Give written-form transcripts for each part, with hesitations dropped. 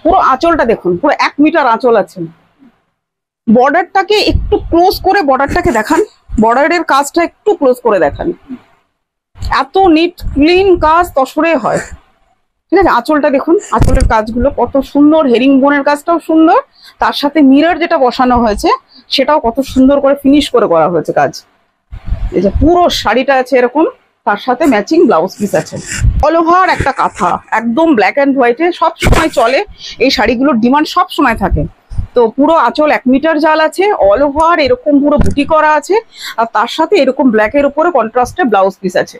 পুরো আঁচলটা দেখুন, পুরো 1 মিটার আঁচল আছে। বর্ডারটাকে একটু ক্লোজ করে বর্ডারটাকে দেখান, বর্ডারের কাজটা একটু ক্লোজ করে দেখান। এত নিট ক্লিন কাজ তসরে হয়, ঠিক আছে। আঁচলটা দেখুন, আঁচলের কাজগুলো কত সুন্দর, হেরিং বোনের কাজটাও সুন্দর, তার সাথে মিরর যেটা বসানো হয়েছে সেটাও কত সুন্দর করে ফিনিশ করে করা হয়েছে কাজ। এই যে পুরো শাড়িটা আছে এরকম, তার সাথে ম্যাচিং ব্লাউজ পিস আছে। অল ওভার একটা কাঁথা, একদম ব্ল্যাক অ্যান্ড হোয়াইটে সব সময় চলে, এই শাড়িগুলোর ডিমান্ড সব সময় থাকে। তো পুরো আঁচল 1 মিটার জাল আছে, অল ওভার এরকম পুরো বুটি করা আছে, আর তার সাথে এরকম ব্ল্যাকের উপরে কন্ট্রাস্টে ব্লাউজ পিস আছে।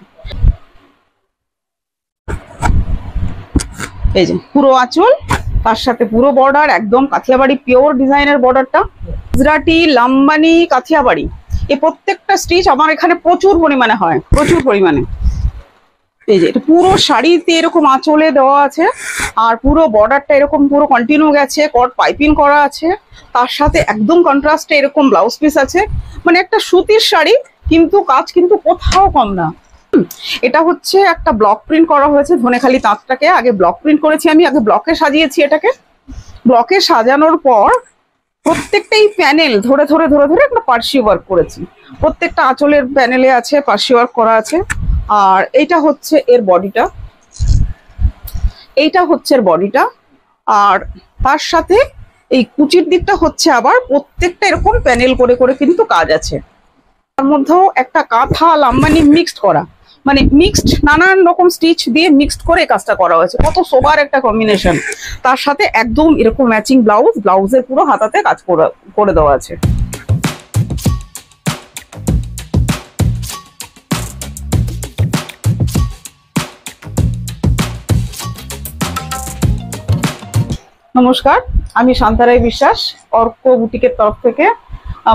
এই যে পুরো আঁচল, তার সাথে পুরো বর্ডার একদম কাথিয়াবাড়ি পিওর ডিজাইনের বর্ডারটা। গুজরাটি, লাম্বানি, কাথিয়াবাড়ি, এই প্রত্যেকটা স্টিচ আমার এখানে প্রচুর পরিমাণে হয়, প্রচুর পরিমাণে। এই যে এটা পুরো শাড়িতে এরকম আঁচলে দেওয়া আছে, আর পুরো বর্ডারটা এরকম পুরো কন্টিনিউ গেছে, কট পাইপিং করা আছে, তার সাথে একদম কন্ট্রাস্টে এরকম ব্লাউজ পিস আছে। মানে একটা সুতির শাড়ি, কিন্তু কাজ কিন্তু কোথাও কম না। এটা হচ্ছে একটা ব্লক প্রিন্ট করা হয়েছে, ধনেখালি তাঁতটাকে আগে ব্লক প্রিন্ট করেছি আমি, আগে ব্লকে সাজিয়েছি এটাকে। ব্লকে সাজানোর পর প্রত্যেকটাই প্যানেল ধরে ধরে ধরে ধরে একটা পার্সি ওয়ার্ক করেছি। প্রত্যেকটা আঁচলের প্যানেলে আছে পার্সি ওয়ার্ক করা আছে। আর এইটা হচ্ছে এর বডিটা, এইটা হচ্ছে এর বডিটা। আর তার সাথে এই কুচির দিকটা হচ্ছে আবার প্রত্যেকটা এরকম প্যানেল করে করে কিন্তু কাজ আছে। তার মধ্যেও একটা কাঁথা লাম্বানি মিক্সড করা, মানে মিক্সড নানান রকম স্টিচ দিয়ে মিক্সড করে কাজটা করা হয়েছে, কত সোবার একটা কম্বিনেশন। তার সাথে একদম এরকম ম্যাচিং ব্লাউজ, ব্লাউজের পুরো হাতাতে কাজ করে দেওয়া আছে। নমস্কার, আমি শান্তারাই বিশ্বাস, অর্ক বুটিকের তরফ থেকে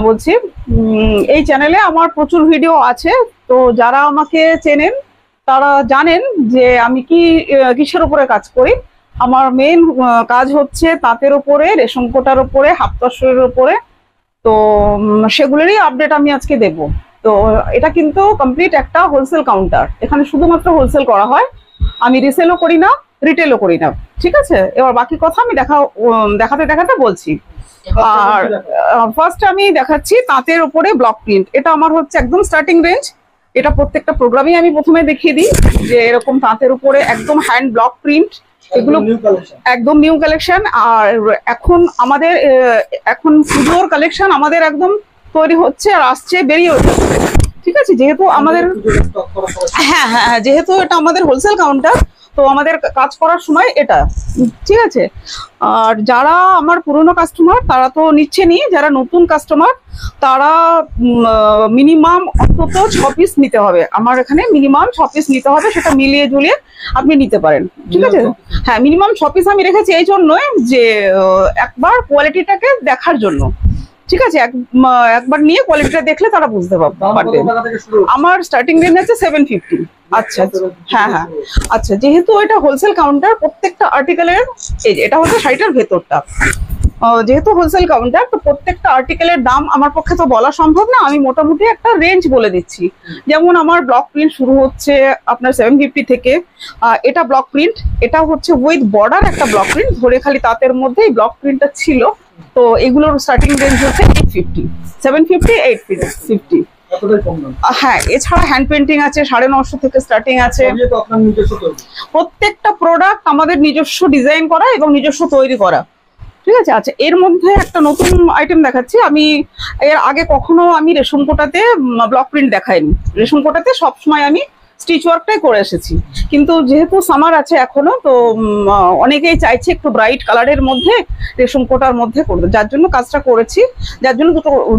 বলছি। এই চ্যানেলে আমার প্রচুর ভিডিও আছে, তো যারা আমাকে চেনেন তারা জানেন যে আমি কিসের উপরে কাজ করি। আমার মেইন কাজ হচ্ছে তাঁতের উপরে, রেশম কোটার উপরে, হাফ তসরের উপরে। তো সেগুলোরই আপডেট আমি আজকে দেব। তো এটা কিন্তু কমপ্লিট একটা হোলসেল কাউন্টার, এখানে শুধুমাত্র হোলসেল করা হয়, আমি রিসেলও করি না, রিটেলও করি না, ঠিক আছে। এবার বাকি কথা আমি দেখাতে দেখাতে বলছি। আর ফার্স্ট আমি দেখাচ্ছি তাঁতের উপরে ব্লক প্রিন্ট। এটা আমার হচ্ছে একদম স্টার্টিং রেঞ্জ। এটা প্রত্যেকটা প্রোগ্রামে আমি প্রথমে দেখিয়ে দিই যে এরকম তাঁতের উপরে একদম হ্যান্ড ব্লক প্রিন্ট, এগুলো একদম নিউ কালেকশন। আর এখন পুজোর কালেকশন আমাদের একদম তৈরি হচ্ছে আর আসছে, বেরিয়ে হচ্ছে, ঠিক আছে। যেহেতু আমাদের হ্যাঁ, যেহেতু এটা আমাদের হোলসেল কাউন্টার, তো আমাদের কাজ করার সময় এটা, ঠিক আছে। আর যারা আমার পুরনো কাস্টমার তারা তো নিচ্ছেনই, যারা নতুন কাস্টমার তারা মিনিমাম অন্তত 6 পিস নিতে হবে। আমার এখানে মিনিমাম 6 পিস নিতে হবে, সেটা মিলিয়ে ঝুলিয়ে আপনি নিতে পারেন, ঠিক আছে। হ্যাঁ, মিনিমাম 6 পিস আমি রেখেছি এই জন্যই যে একবার কোয়ালিটিটাকে দেখার জন্য, ঠিক আছে। একবার নিয়ে কোয়ালিটিটা দেখলে তারা বুঝতে পারবে। আমার স্টার্টিং রেঞ্জ আছে 750। আচ্ছা, হ্যাঁ, আচ্ছা। যেহেতু এটা হোলসেল কাউন্টার, প্রত্যেকটা আর্টিকেলের, এই যে এটা হচ্ছে শাড়িটার ভেতরটা, যেহেতু হোলসেল কাউন্টার, তো প্রত্যেকটা আর্টিকেলের দাম আমার পক্ষে তো বলা সম্ভব না, আমি মোটামুটি একটা রেঞ্জ বলে দিচ্ছি। যেমন আমার ব্লক প্রিন্ট শুরু হচ্ছে আপনার 750 থেকে। এটা ব্লক প্রিন্ট, এটা হচ্ছে উইথ বর্ডার একটা ব্লক প্রিন্ট, ধরেখালি তাঁতের মধ্যে এই ব্লক প্রিন্টটা ছিল। তো এগুলোর স্টার্টিং রেঞ্জ হচ্ছে 850, 750, 850। হ্যাঁ, এছাড়া হ্যান্ড পেন্টিং আছে 950 থেকে স্টার্টিং আছে। প্রত্যেকটা প্রোডাক্ট আমাদের নিজস্ব ডিজাইন করা এবং নিজস্ব তৈরি করা, ঠিক আছে। আচ্ছা, এর মধ্যে একটা নতুন আইটেম দেখাচ্ছি। আমি এর আগে কখনো আমি রেশম কোটাতে ব্লক প্রিন্ট দেখাইনি। রেশম কোটাতে সবসময় আমি স্টিচ ওয়ার্কটাই করে এসেছি, কিন্তু যেহেতু সামার আছে এখনো, তো অনেকেই চাইছে একটু ব্রাইট কালারের মধ্যে রেশম কোটার মধ্যে করবে, যার জন্য কাজটা করেছি, যার জন্য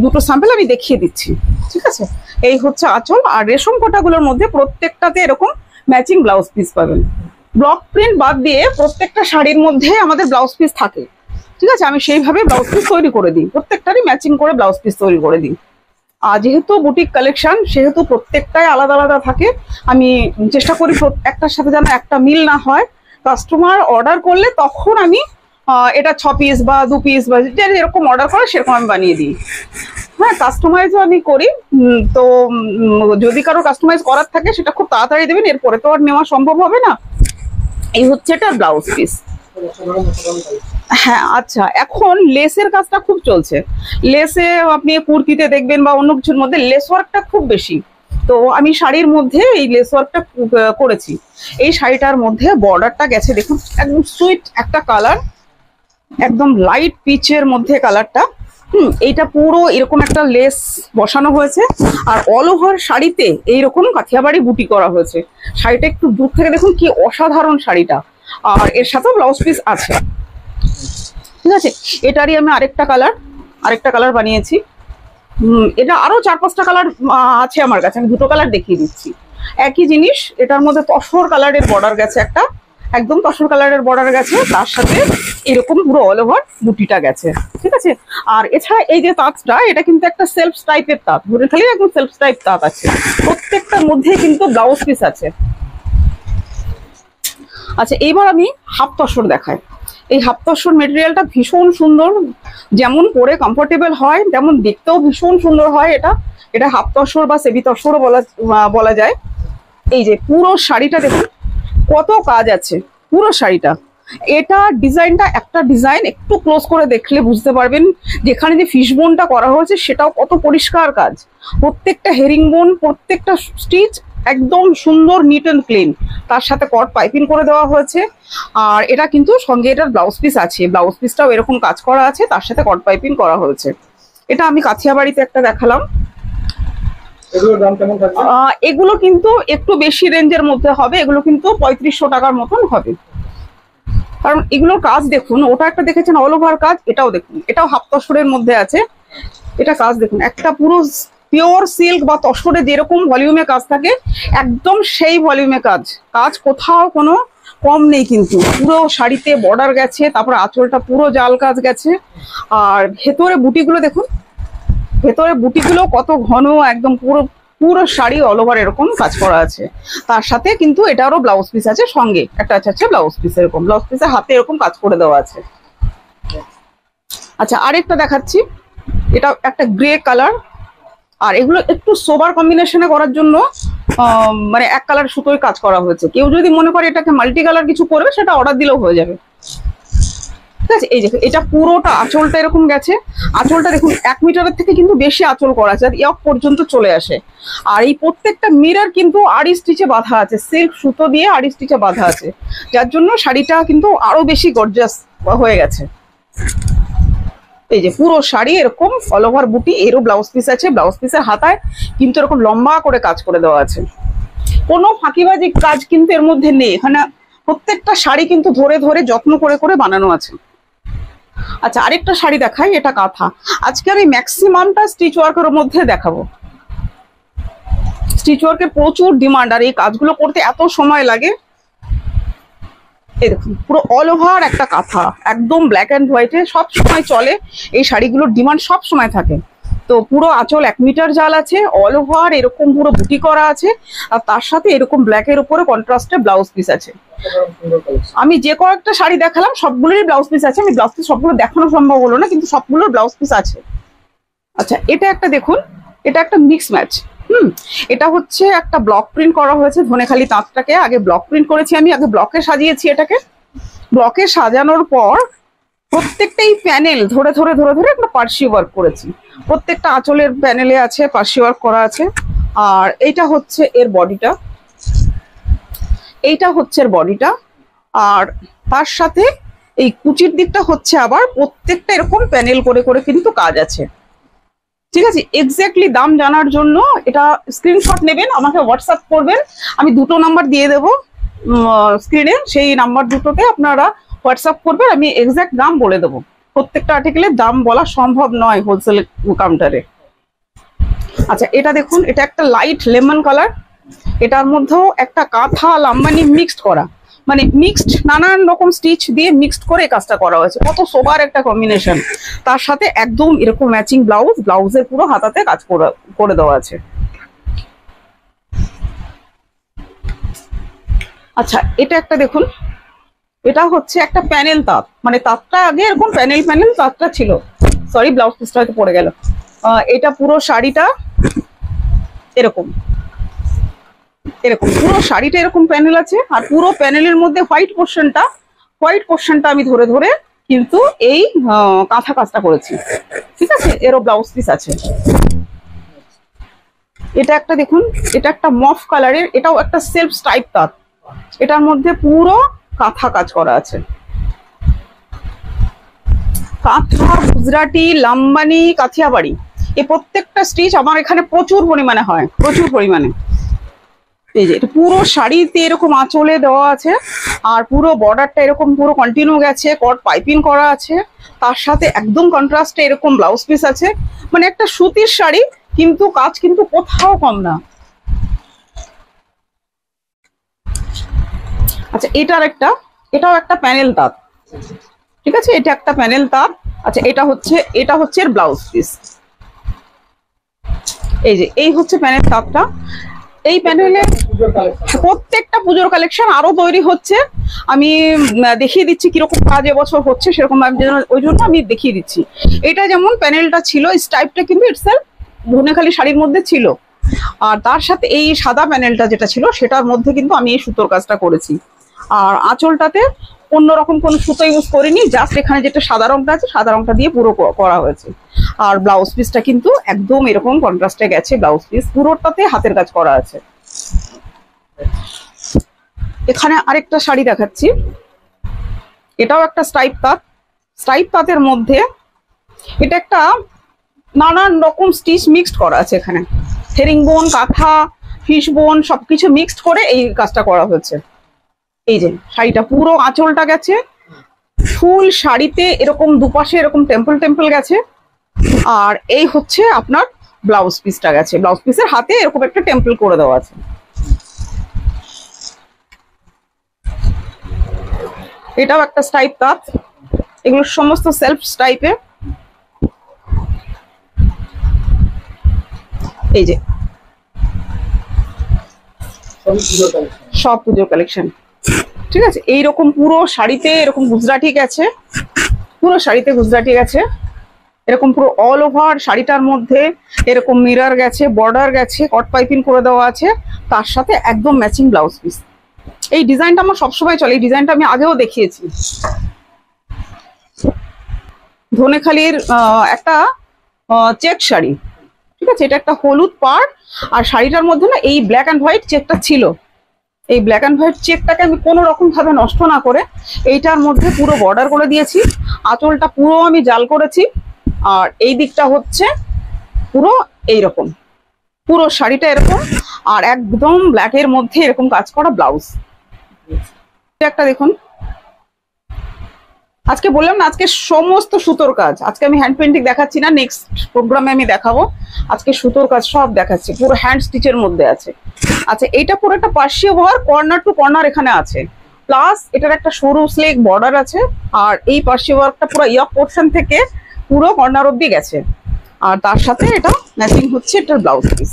দুটো স্যাম্পল আমি দেখিয়ে দিচ্ছি, ঠিক আছে। এই হচ্ছে আঁচল। আর রেশম কোটাগুলোর মধ্যে প্রত্যেকটাতে এরকম ম্যাচিং ব্লাউজ পিস পাবেন। ব্লক প্রিন্ট বাদ দিয়ে প্রত্যেকটা শাড়ির মধ্যে আমাদের ব্লাউজ পিস থাকে, ঠিক আছে। আমি সেইভাবে ব্লাউজ পিস তৈরি করে দিই, প্রত্যেকটারই ম্যাচিং করে ব্লাউজ পিস তৈরি করে দিই। আর যেহেতু বুটিক কালেকশন, সেহেতু প্রত্যেকটাই আলাদা আলাদা থাকে। আমি চেষ্টা করি একটার সাথে যেন একটা মিল না হয়। কাস্টমার অর্ডার করলে তখন আমি এটা 6 পিস বা 2 পিস বা যেরকম অর্ডার করে সেরকম আমি বানিয়ে দিই। হ্যাঁ, কাস্টমাইজও আমি করি। তো যদি কারো কাস্টমাইজ করার থাকে সেটা খুব তাড়াতাড়ি দেবেন, এরপরে তো আর নেওয়া সম্ভব হবে না। এই হচ্ছে এটা ব্লাউজ পিস। হ্যাঁ আচ্ছা, এখন লেসের কাজটা খুব চলছে। লেসে আপনি কুর্তিতে দেখবেন বা অন্য কিছুর মধ্যে লেস ওয়ার্কটা খুব বেশি। তো আমি শাড়ির মধ্যে এই লেস ওয়ার্কটা করেছি। এই শাড়িটার মধ্যে বর্ডারটা গেছে দেখুন, একদম সুইট একটা কালার, একদম লাইট পিচের মধ্যে কালারটা। এইটা পুরো এরকম একটা লেস বসানো হয়েছে, আর অল ওভার শাড়িতে এইরকম কাঠিয়াবাড়ি বুটি করা হয়েছে। শাড়িটা একটু দূর থেকে দেখুন কি অসাধারণ শাড়িটা, আর এর সাথেও ব্লাউজ পিস আছে। ঠিক আছে, এটারই আমি আরেকটা কালার বানিয়েছি। এটা আরো 4-5টা কালার আছে আমার কাছে, আমি দুটো কালার দেখিয়ে দিচ্ছি। একই জিনিস, এটার মধ্যে তসর কালারের বর্ডার গেছে, একটা একদম তসর কালারের বর্ডার গেছে, তার সাথে এরকম পুরো অল ওভার বুটিটা গেছে। ঠিক আছে, আর এছাড়া এই যে তাঁতটা, এটা কিন্তু একটা সেলফ টাইপের তাঁত, ধরে খালি একদম সেলফ টাইপ তাঁত আছে, প্রত্যেকটার মধ্যে কিন্তু ব্লাউজ পিস আছে। আচ্ছা, এইবার আমি হাফ তসর দেখাই। এই হাফ তসর মেটেরিয়ালটা ভীষণ সুন্দর, যেমন পরে কমফোর্টেবল হয় তেমন দেখতেও ভীষণ সুন্দর হয়। এটা হাফ তসর বা সেমি তসরও বলা যায়। এই যে পুরো শাড়িটা দেখুন কত কাজ আছে পুরো শাড়িটা। এটা ডিজাইনটা একটা ডিজাইন, একটু ক্লোজ করে দেখলে বুঝতে পারবেন যেখানে যে ফিশ বোনটা করা হয়েছে সেটাও কত পরিষ্কার কাজ। প্রত্যেকটা হেরিং বোন, প্রত্যেকটা স্টিচ একদম সুন্দর নিট অ্যান্ড ক্লিন, তার সাথে কট পাইপিং করে দেওয়া হয়েছে। আর এটা কিন্তু সঙ্গে এটার ব্লাউজ পিস আছে, ব্লাউজ পিসটাও এরকম কাজ করা আছে, তার সাথে কট পাইপিং করা হয়েছে। এটা আমি কাথিয়াবাড়িতে একটা দেখালাম। এগুলো কিন্তু একটু বেশি রেঞ্জের মধ্যে হবে, এগুলো কিন্তু 3500 টাকার মতন হবে। কারণ এগুলোর কাজ দেখুন, ওটা একটা দেখেছেন অল ওভার কাজ, এটাও দেখুন, এটাও হাফ তসরের মধ্যে আছে। এটা কাজ দেখুন, একটা পুরো পিওর সিল্ক বা তসরে যেরকম ভলিউমে কাজ থাকে একদম সেই ভলিউমে কাজ, কোথাও কোনো কম নেই। কিন্তু পুরো শাড়িতে বর্ডার গেছে, তারপর আঁচলটা পুরো জাল কাজ গেছে। আর ভেতরে বুটিগুলো দেখুন, ভেতরে বুটিগুলো কত ঘন, একদম পুরো শাড়ি অল ওভার এরকম কাজ করা আছে। তার সাথে কিন্তু এটারও ব্লাউজ পিস আছে, সঙ্গে একটা আছে ব্লাউজ পিস, এরকম ব্লাউজ পিসের হাতে এরকম কাজ করে দেওয়া আছে। আচ্ছা, আরেকটা দেখাচ্ছি, এটা একটা গ্রে কালার, আর এগুলো একটু সোবার কম্বিনেশনে করার জন্য মানে এক কালার সুতোয় কাজ করা হয়েছে। কেউ যদি মনে করে এটাকে মাল্টি কালার কিছু করবে, সেটা অর্ডার দিলেও হয়ে যাবে। ঠিক আছে, এই যে এটা পুরোটা আঁচলটা এরকম গেছে। আঁচলটা দেখুন 1 মিটারের থেকে কিন্তু বেশি আঁচল করা আছে, ইয়ক পর্যন্ত চলে আসে। আর এই প্রত্যেকটা মিরর কিন্তু আড়ি স্টিচে বাঁধা আছে, সিল্ক সুতো দিয়ে আড়ি স্টিচে বাঁধা আছে, যার জন্য শাড়িটা কিন্তু আরো বেশি গর্জাস হয়ে গেছে। এই যে পুরো শাড়ি এরকম অল ওভার বুটি, এরও ব্লাউজ পিস আছে, ব্লাউজ পিসের হাতায় কিন্তু এরকম লম্বা করে কাজ করে দেওয়া আছে। কোনো ফাঁকিবাজি কাজ কিন্তু এর মধ্যে নেই, এখানে প্রত্যেকটা শাড়ি কিন্তু ধরে ধরে যত্ন করে করে বানানো আছে। আচ্ছা, আরেকটা শাড়ি দেখাই, এটা কাঁথা। আজকে আমি ম্যাক্সিমামটা স্টিচ ওয়ার্কের মধ্যে দেখাবো। স্টিচ ওয়ার্কের প্রচুর ডিমান্ড, আর এই কাজগুলো করতে এত সময় লাগে। এই দেখুন পুরো অল ওভার একটা কাঁথা, একদম ব্ল্যাক অ্যান্ড হোয়াইটে সব সময় চলে, এই শাড়িগুলোর ডিমান্ড সব সময় থাকে। তো পুরো আঁচল 1 মিটার জাল আছে, অল ওভার এরকম পুরো বুটি করা আছে, আর তার সাথে এরকম ব্ল্যাকের উপরে কন্ট্রাস্টে ব্লাউজ পিস আছে। আমি যে কয়েকটা শাড়ি দেখালাম সবগুলোরই ব্লাউজ পিস আছে, আমি ব্লাউজ পিস সবগুলো দেখানো সম্ভব হলো না, কিন্তু সবগুলোর ব্লাউজ পিস আছে। আচ্ছা, এটা একটা দেখুন, এটা একটা মিক্স ম্যাচ। এটা হচ্ছে একটা ব্লক প্রিন্ট করা হয়েছে, ধনেখালি তাঁতটাকে আগে ব্লক প্রিন্ট করেছি আমি, আগে ব্লকে সাজিয়েছি। এটাকে ব্লকে সাজানোর পর প্রত্যেকটাই প্যানেল ধরে ধরে ধরে ধরে একটা পার্সি ওয়ার্ক করেছি, প্রত্যেকটা আঁচলের প্যানেলে আছে পার্সি ওয়ার্ক করা আছে। আর এইটা হচ্ছে এর বডিটা, এইটা হচ্ছে এর বডিটা, আর তার সাথে এই কুচির দিকটা হচ্ছে আবার প্রত্যেকটা এরকম প্যানেল করে করে কিন্তু কাজ আছে। ঠিক আছে, এক্স্যাক্টলি দাম জানার জন্য এটা স্ক্রিনশট নেবেন, আমাকে হোয়াটসঅ্যাপ করবেন, আমি দুটো নাম্বার দিয়ে দেবো স্ক্রিনে, সেই নাম্বার দুটোতে আপনারা হোয়াটসঅ্যাপ করবেন, আমি এক্স্যাক্ট দাম বলে দেবো। প্রত্যেকটা আর্টিকেলের দাম বলা সম্ভব নয় হোলসেল কাউন্টারে। আচ্ছা, এটা দেখুন, এটা একটা লাইট লেমন কালার, এটার মধ্যেও একটা কাঁথা লাম্বানি মিক্সড করা, মানে মিক্সড নানান রকম স্টিচ দিয়ে মিক্সড করে কাজটা করা হয়েছে, কত সোবার একটা কম্বিনেশন। তার সাথে একদম এরকম ম্যাচিং ব্লাউজ, ব্লাউজের পুরো হাতাতে কাজ করে দেওয়া আছে। আচ্ছা, এটা একটা দেখুন, এটা হচ্ছে একটা প্যানেল তাঁত, মানে তাঁতটা আগে এরকম প্যানেল প্যানেল তাঁতটা ছিল, সরি ব্লাউজ পিসটা হয়তো পড়ে গেল। এটা পুরো শাড়িটা এরকম এরকম পুরো শাড়িটা এরকম প্যানেল আছে, আর পুরো প্যানেলের মধ্যে হোয়াইট পোর্শনটা আমি ধরে ধরে কিন্তু এই কাঁথা কাজটা করেছি, ঠিক আছে। এরও ব্লাউজ পিস আছে। এটা একটা দেখুন, এটা একটা মফ কালারের, এটাও একটা সেলফ স্ট্রাইপ তাঁত, এটার মধ্যে পুরো কাঁথা কাজ করা আছে। কাঁথা, গুজরাটি, লাম্বানি, কাথিয়াবাড়ি, এই প্রত্যেকটা স্টিচ আমার এখানে প্রচুর পরিমাণে হয়, প্রচুর পরিমাণে। এই যে এটা পুরো শাড়িতে এরকম আঁচলে দেওয়া আছে, আর পুরো বর্ডারটা এরকম পুরো কন্টিনিউ গেছে, কট পাইপিং করা আছে, তার সাথে একদম কন্ট্রাস্টে এরকম ব্লাউজ পিস আছে। মানে একটা সুতির শাড়ি, কিন্তু কাজ কিন্তু কোথাও কম না। আচ্ছা, এটাও একটা প্যানেল তাঁত, ঠিক আছে, এটা একটা প্যানেল তাঁত। আচ্ছা, এটা হচ্ছে এর ব্লাউজ পিস। এই যে এই হচ্ছে প্যানেল তাঁতটা। এই প্যানেলে প্রত্যেকটা পুজোর কালেকশন আরো তৈরি হচ্ছে, আমি দেখিয়ে দিচ্ছি কিরকম কাজ এবছর হচ্ছে, সেরকম ওই জন্য আমি দেখিয়ে দিচ্ছি। এটা যেমন প্যানেলটা ছিল, স্টাইপটা কিন্তু ইটসেলফ ধনেখালি শাড়ির মধ্যে ছিল, আর তার সাথে এই সাদা প্যানেলটা যেটা ছিল সেটার মধ্যে কিন্তু আমি এই সুতোর কাজটা করেছি। আর আঁচলটাতে অন্যরকম কোনো সুতো ইউজ করিনি, জাস্ট এখানে যেটা সাদা রংটা আছে সাদা রংটা দিয়ে পুরো করা হয়েছে। আর ব্লাউজ পিসটা কিন্তু একদম এরকম কন্ট্রাস্টে গেছে, ব্লাউজ পিস পুরোটাতে হাতের কাজ করা আছে। এখানে আরেকটা শাড়ি দেখাচ্ছি, এটাও একটা স্ট্রাইপ তাঁত। স্ট্রাইপ তাঁতের মধ্যে এটা একটা নানান রকম স্টিচ মিক্সড করা আছে, এখানে হেরিং বোন, কাঁথা, ফিশ বোন সবকিছু মিক্সড করে এই কাজটা করা হয়েছে। এই যে শাড়িটা পুরো আঁচলটা গেছে, ফুল শাড়িতে এরকম দুপাশে এরকম টেম্পল টেম্পল গেছে, আর এই হচ্ছে আপনার ব্লাউজ পিসটা গেছে, ব্লাউজ পিসের হাতে এরকম একটা টেম্পল করে দেওয়া আছে। এটাও একটা স্টাইপ তাঁত, এগুলো সমস্ত সেলফ স্টাইপে। এই যে সব পুজোর কালেকশন, ঠিক আছে। এইরকম পুরো শাড়িতে এরকম গুজরাটি গেছে, পুরো শাড়িতে গুজরাটি গেছে, এরকম পুরো অল ওভার শাড়িটার মধ্যে এরকম মিরর গেছে, বর্ডার গেছে, কট পাইপিং করে দেওয়া আছে, তার সাথে একদম ম্যাচিং ব্লাউজ পিস। এই ডিজাইনটা আমার সবসময় চলে, এই ডিজাইনটা আমি আগেও দেখিয়েছি। ধনেখালির একটা চেক শাড়ি, ঠিক আছে, এটা একটা হলুদ পাড়, আর শাড়িটার মধ্যে না এই ব্ল্যাক অ্যান্ড হোয়াইট চেকটা ছিল। এই ব্ল্যাক অ্যান্ড হোয়াইট চেকটাকে আমি কোনো রকম ভাবে নষ্ট না করে এইটার মধ্যে পুরো বর্ডার করে দিয়েছি, আঁচলটা পুরো আমি জাল করেছি, আর এই দিকটা হচ্ছে পুরো এইরকম, পুরো শাড়িটা এরকম, আর একদম ব্ল্যাকের মধ্যে এরকম কাজ করা ব্লাউজ। একটা দেখুন, আজকে বললাম না আজকে সমস্ত সুতোর কাজ, আজকে আমি হ্যান্ড পেন্টিং দেখাচ্ছি না, নেক্সট প্রোগ্রামে আমি দেখাবো। আজকে সুতোর কাজ সব দেখাচ্ছি, পুরো হ্যান্ড স্টিচের মধ্যে আছে। আচ্ছা, এইটা পুরো একটা পার্শিয়া ওয়ার, কর্নার টু কর্নার এখানে আছে, প্লাস এটার একটা সরু স্লেক বর্ডার আছে, আর এই পার্শিয়া ওয়ার্কটা পুরো ইয়ক পোর্শন থেকে পুরো কর্নার অব্দি গেছে, আর তার সাথে এটা ম্যাচিং হচ্ছে এটার ব্লাউজ পিস।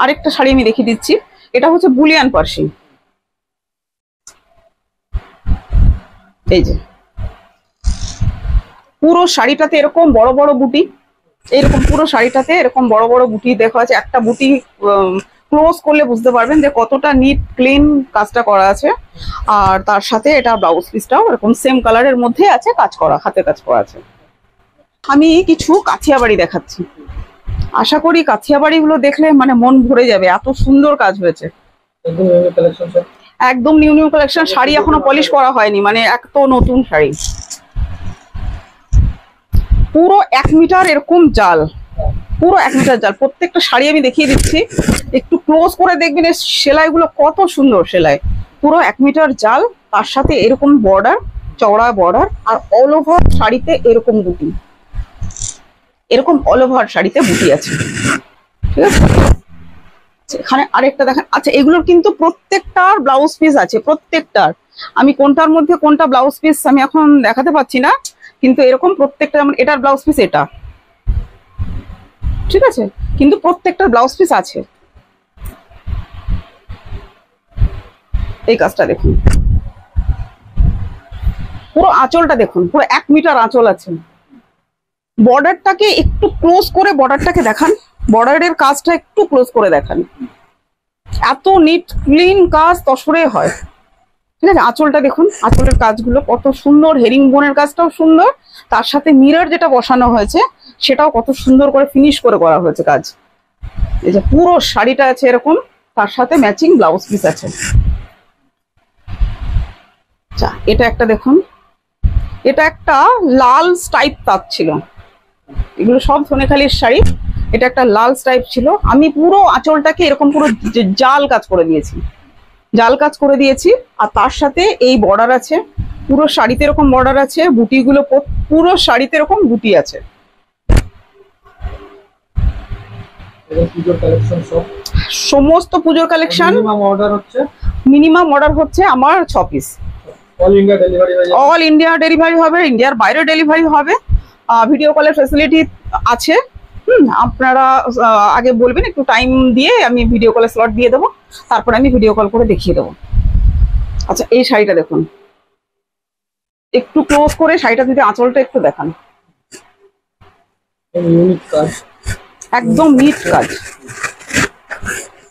আরেকটা শাড়ি আমি দেখিয়ে দিচ্ছি, এটা হচ্ছে বুলিয়ান পার্সি। এই যে পুরো শাড়িটাতে এরকম বড় বড় বুটি, এরকম পুরো শাড়িটাতে এরকম বড় বড় বুটি দেখা আছে। একটা বুটি ক্লোজ করলে বুঝতে পারবেন যে কতটা নিট ক্লিন কাজটা করা আছে, আর তার সাথে এটা ব্লাউজ পিসটাও এরকম সেম কালারের মধ্যে আছে, কাজ করা, হাতে কাজ করা আছে। আমি কিছু কাথিয়াবাড়ি দেখাচ্ছি, আশা করি কাথিয়াবাড়িগুলো দেখলে মানে মন ভরে যাবে, এত সুন্দর কাজ হয়েছে। একদম নিউ নিউ কালেকশন, শাড়ি এখনো পলিশ করা হয়নি, মানে এত নতুন শাড়ি। পুরো 1 মিটার এরকম জাল, পুরো 1 মিটার জাল, প্রত্যেকটা শাড়ি আমি দেখিয়ে দিচ্ছি, একটু ক্লোজ করে দেখবেন এই সেলাইগুলো কত সুন্দর সেলাই। পুরো 1 মিটার জাল, তার সাথে এরকম বর্ডার, চওড়া বর্ডার, আর অল ওভার শাড়িতে এরকম বুটি, এরকম অল ওভার শাড়িতে বুটি আছে, ঠিক আছে। এখানে আরেকটা দেখেন। আচ্ছা, এগুলোর কিন্তু প্রত্যেকটার ব্লাউজ পিস আছে, প্রত্যেকটার। আমি কোনটার মধ্যে কোনটা ব্লাউজ পিস আমি এখন দেখাতে পাচ্ছি না, কিন্তু এরকম প্রত্যেকটা, যেমন এটার ব্লাউজ পিস এটা, ঠিক আছে, কিন্তু প্রত্যেকটার ব্লাউজ পিস আছে। এই কাজটা দেখুন, পুরো আঁচলটা দেখুন, পুরো 1 মিটার আঁচল আছে। বর্ডারটাকে একটু ক্লোজ করে বর্ডারটাকে দেখান, বর্ডারের কাজটা একটু ক্লোজ করে দেখান, এত নিট ক্লিন কাজ তসরে হয়, ঠিক আছে, আঁচলটা দেখুন, আঁচলের কাজগুলো কত সুন্দর, হেরিং বোনের কাজটাও সুন্দর, তার সাথে মিরর যেটা বসানো হয়েছে সেটাও কত সুন্দর করে ফিনিশ করে করা হয়েছে কাজ। এই যে পুরো শাড়িটা আছে এরকম, তার সাথে ম্যাচিং ব্লাউজ পিস আছে। আচ্ছা, এটা একটা দেখুন, এটা একটা লাল স্ট্রাইপ তাঁত ছিল, এগুলো সব সোনাখালির শাড়ি। এটা একটা লাল স্ট্রাইপ ছিল, আমি পুরো আঁচলটাকে এরকম পুরো জাল কাজ করে দিয়েছি, জাল কাজ করে দিয়েছি। আর তার সাথে এই বর্ডার আছে, পুরো শাড়িতে এরকম বর্ডার আছে, বুটিগুলো পুরো শাড়িতে এরকম বুটি আছে। সমস্ত পুজোর কালেকশন। মিনিমাম অর্ডার হচ্ছে আমার 6 পিস। অল ইন্ডিয়া ডেলিভারি হবে, ইন্ডিয়ার বাইরে ডেলিভারি হবে, ভিডিও কলের ফ্যাসিলিটি আছে। আপনারা আগে বলবেন, একটু টাইম দিয়ে আমি ভিডিও কলের স্লট দিয়ে দেবো, তারপরে আমি ভিডিও কল করে দেখিয়ে দেবো। আচ্ছা, এই শাড়িটা দেখুন, একটু ক্লোজ করে শাড়িটা যদি আঁচলটা একটু দেখান, একদম নিট কাজ।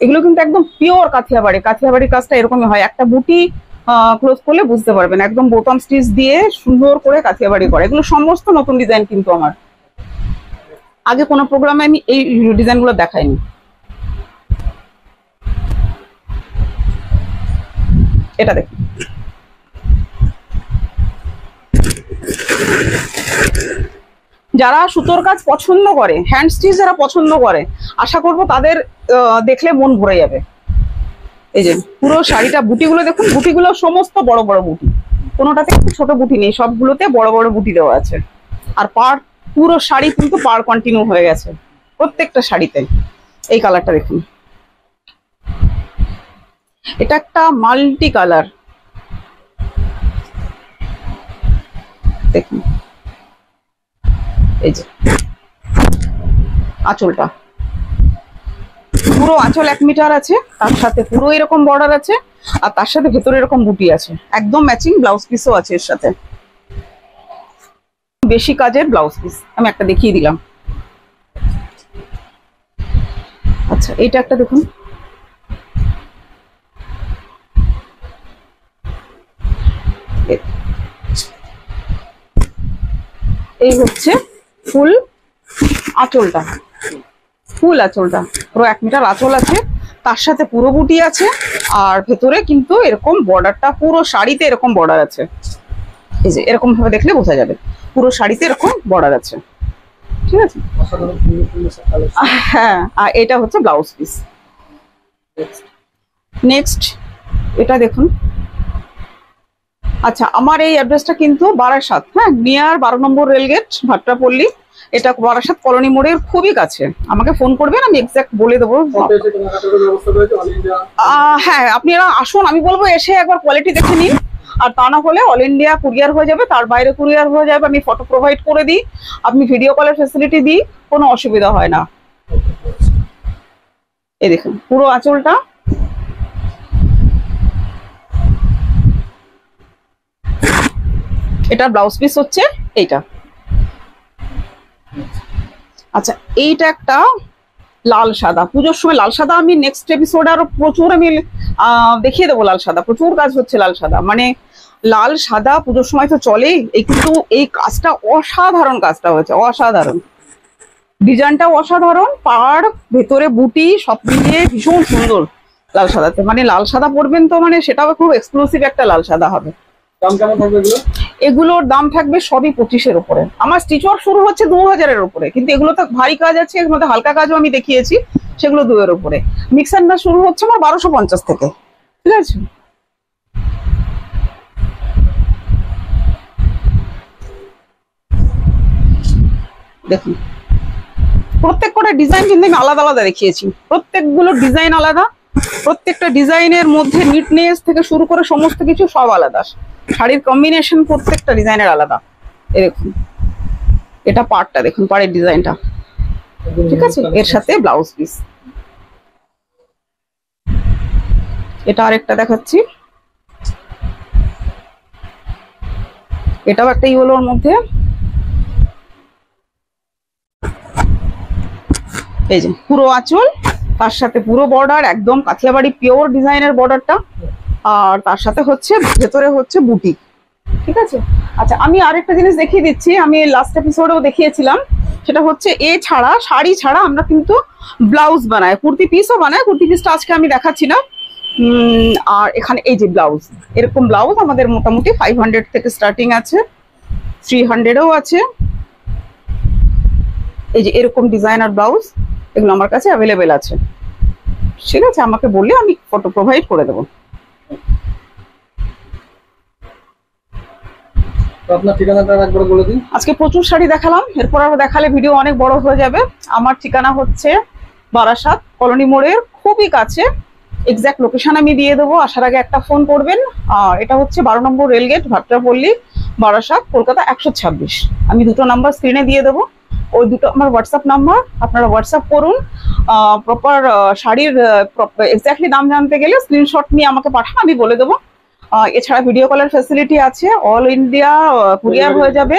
এগুলো কিন্তু একদম পিওর কাথিয়াবাড়ি, কাথিয়াবাড়ির কাজটা এরকমই হয়। একটা বুটি ক্লোজ করলে বুঝতে পারবেন, একদম বোতাম স্টিচ দিয়ে সুন্দর করে কাথিয়াবাড়ি করে। এগুলো সমস্ত নতুন ডিজাইন, কিন্তু আমার আগে কোনো প্রোগ্রামে আমি এই ডিজাইনগুলো দেখাইনি। এটা দেখুন, যারা সুতোর কাজ পছন্দ করে, হ্যান্ড স্টিচ যারা পছন্দ করে, আশা করব তাদের দেখলে মন ভরে যাবে। এই যে পুরো শাড়িটা বুটিগুলো দেখুন, বুটিগুলো সমস্ত বড় বড় বুটি, কোনোটাতে ছোট বুটি নেই, সবগুলোতে বড় বড় বুটি দেওয়া আছে। আর পার পুরো শাড়ি কিন্তু পার কন্টিনিউ হয়ে গেছে প্রত্যেকটা শাড়িতে। এই কালারটা দেখুন, এটা একটা মাল্টি কালার, দেখুন। এই যে আঁচলটা, পুরো আঁচল 1 মিটার আছে, তার সাথে পুরো এরকম বর্ডার আছে, আর তার সাথে ভেতরে এরকম বুটি আছে, একদম ম্যাচিং ব্লাউজ পিসও আছে এর সাথে, বেশি কাজের ব্লাউজ পিস। আমি একটা দেখিয়ে দিলাম। আচ্ছা, এইটা একটা দেখুন, এই হচ্ছে ফুল আঁচলটা, ফুল আঁচলটা পুরো 1 মিটার আঁচল আছে, তার সাথে পুরো বুটি আছে, আর ভেতরে কিন্তু এরকম বর্ডারটা পুরো শাড়িতে এরকম বর্ডার আছে। এই যে এরকম ভাবে দেখলে বোঝা যাবে, পুরো শাড়িতে এরকম বর্ডার আছে, ঠিক আছে। হ্যাঁ, আর এটা হচ্ছে ব্লাউজ পিস। নেক্সট এটা দেখুন। আচ্ছা, আমার এই অ্যাড্রেসটা কিন্তু বারাসাত, হ্যাঁ, নিয়ার 12 নম্বর রেলগেট, ভাট্টাপল্লী। এটা বারাসাত কলোনি মোড়ের খুবই কাছে। আমাকে ফোন করবেন, আমি এক্সাক্ট বলে দেবো। হ্যাঁ, আপনারা আসুন, আমি বলবো এসে একবার কোয়ালিটি দেখে নিন। আর তা না হলে অল ইন্ডিয়া কুরিয়ার হয়ে যাবে, তার বাইরে কুরিয়ার হয়ে যাবে, আমি ফটো প্রোভাইড করে দিই, আপনি ভিডিও কলের ফ্যাসিলিটি দিই, কোনো অসুবিধা হয় না। এই দেখুন পুরো আঁচলটা, এটা ব্লাউজ পিস হচ্ছে এইটা। আচ্ছা, এইটা একটা লাল সাদা, পুজোর সময় লাল সাদা আমি নেক্সট এপিসোডে আরো প্রচুর আমি দেখিয়ে দেবো। লাল সাদা প্রচুর কাজ হচ্ছে, লাল সাদা মানে লাল সাদা পুজোর সময় তো চলেই। এই কিন্তু এই কাজটা অসাধারণ, কাজটা হয়েছে অসাধারণ, ডিজাইনটাও অসাধারণ, পাড় ভেতরে বুটি সব মিলিয়ে ভীষণ সুন্দর লাল সাদাতে। মানে লাল সাদা পরবেন তো মানে সেটাও খুব এক্সক্লুসিভ একটা লাল সাদা হবে। দাম কেমন থাকবে এগুলো? এগুলোর দাম থাকবে সবই 25-এর উপরে। আমার স্টিচ ওয়ার্ক শুরু হচ্ছে 2000-এর উপরে, কিন্তু এগুলো তো ভারী কাজ আছে, এর মধ্যে হালকা কাজও আমি দেখিয়েছি, সেগুলো 2-এর উপরে। মিক্সারটা শুরু হচ্ছে আমার 1250 থেকে, ঠিক আছে। দেখুন প্রত্যেক কটা ডিজাইন কিন্তু আমি আলাদা আলাদা দেখিয়েছি, প্রত্যেকগুলো ডিজাইন আলাদা, প্রত্যেকটা ডিজাইনের মধ্যে নিটনেস থেকে শুরু করে সমস্ত কিছু সব আলাদা। শাড়ির কম্বিনেশন প্রত্যেকটা ডিজাইনের আলাদা। এই দেখুন, এটা পাড়টা দেখুন, পাড়ের ডিজাইনটা, ঠিক আছে, এর সাথে ব্লাউজ পিস। এটা আরেকটা দেখাচ্ছি, এটাও একটা ইয়েলোর মধ্যে। এই যে পুরো আঁচল, তার সাথে পুরো বর্ডার, একদম কাথিয়াবাড়ি পিওর ডিজাইনের বর্ডারটা, আর তার সাথে হচ্ছে ভেতরে হচ্ছে বুটি। ঠিক আছে, আচ্ছা আমি আরেকটা জিনিস দেখিয়ে দিচ্ছি, আমি লাস্ট এপিসোডেও দেখিয়েছিলাম, সেটা হচ্ছে এ ছাড়া, শাড়ি ছাড়া আমরা কিন্তু ব্লাউজ বানাই, কুর্তি পিসও বানাই। কুর্তি পিসটা আজকে আমি দেখাচ্ছি না। আর এখানে এই যে ব্লাউজ, এরকম ব্লাউজ আমাদের মোটামুটি 500 থেকে স্টার্টিং আছে, 300-এও আছে। এই যে এরকম ডিজাইনার ব্লাউজ, এগুলো আমার কাছে অ্যাভেলেবেল আছে। ঠিক আছে, আমাকে বললে আমি ফটো প্রোভাইড করে দেবো। আপনার ঠিকানাটা একবার বলে দিন। আজকে প্রচুর শাড়ি দেখালাম, এরপর আরো দেখালে ভিডিও অনেক বড় হয়ে যাবে। আমার ঠিকানা হচ্ছে বারাসাত কলোনি মোড়ের খুবই কাছে, এক্সাক্ট লোকেশন আমি দিয়ে দেবো, আসার আগে একটা ফোন করবেন। আর এটা হচ্ছে 12 নম্বর রেলগেট, ভাট্টাপল্লী, বারাসাত, কলকাতা 126। আমি দুটো নাম্বার স্ক্রিনে দিয়ে দেবো, ওই দুটো আমার হোয়াটসঅ্যাপ নাম্বার, আপনারা হোয়াটসঅ্যাপ করুন। প্রপার শাড়ির এক্স্যাক্টলি দাম জানতে গেলে স্ক্রিনশট নিয়ে আমাকে পাঠান, আমি বলে দেবো। এছাড়া ভিডিও কলের ফ্যাসিলিটি আছে, অল ইন্ডিয়া কুরিয়ার হয়ে যাবে,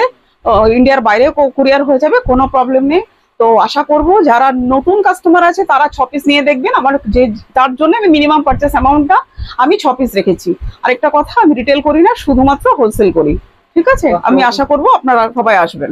ইন্ডিয়ার বাইরেও কুরিয়ার হয়ে যাবে, কোনো প্রবলেম নেই। তো আশা করব যারা নতুন কাস্টমার আছে তারা 6 পিস নিয়ে দেখবেন, আমার যে তার জন্য আমি মিনিমাম পারচেস অ্যামাউন্টটা আমি 6 পিস রেখেছি। আরেকটা কথা, আমি রিটেল করি না, শুধুমাত্র হোলসেল করি। ঠিক আছে, আমি আশা করব আপনারা সবাই আসবেন।